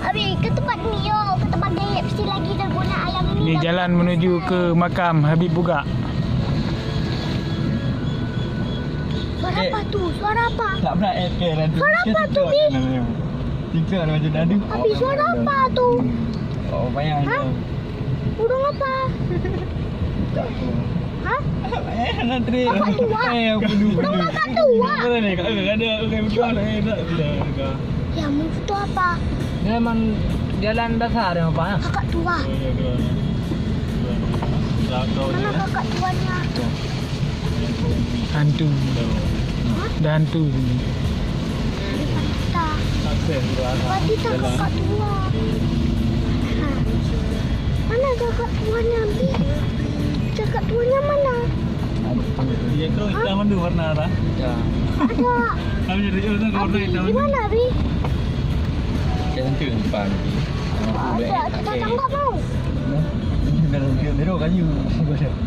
Abi, ke tempat ni yo, ke tempat dia mesti lagi terguna ayam ni. Ini jalan menuju ke makam Habib Buga. Suara apa tu? Suara apa? Tak pernah nanti. Suara apa tu, Bi? TikTok macam nadu. Abi, suara apa tu? Oh, banyak Ha? je. Burung apa? Tak tahu. Ha? Nanti. Kakak tua. Apa dulu? Burung kakak tua. Mana ni? Kak ada orang berdua nak tak. Ya, itu apa? Dia memang jalan dasar ya, Pak. Kakak tua. Mana kakak tuanya? Hantu. Dah hantu. Kita. Wanita kakak tua. Ha. Mana kakak tuanya, Bi? Kakak tuanya mana? Ya kau hitam mana warna apa? Ya. Ada. Kami jadi orang warna Abi, hitam. di mana, Bi? Jangan tu depan. Ada. Kita tangkap mau. Dalam dia merah kayu.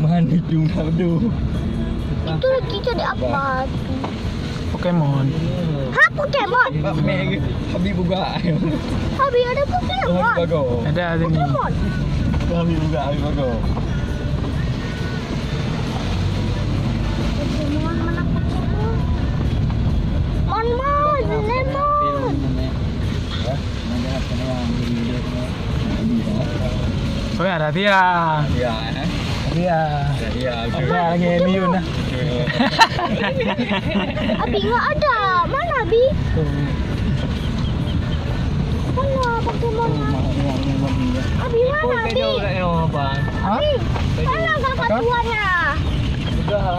Mana hidung tak betul. Itu kita ada apa? Pokemon. Ha, Pokemon. Habib Buga. Abi, ada Pokemon. Habib Bago. Ada sini. Pokemon. Habib Buga, Habib Bago. Pokemon, mana Pokemon? Mon, lemon. Oh ya, ada dia. Ya, Dia. ya. Ada lagi ni Yun dah. Abi nggak ada. Mana Abi? Mana Pokemonnya? Abi mana Abi? Pak. Abi, mana kakak tuanya?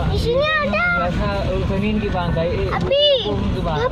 Di sini ada. Biasa urusanin di bangkai. Abi, Di bangkai.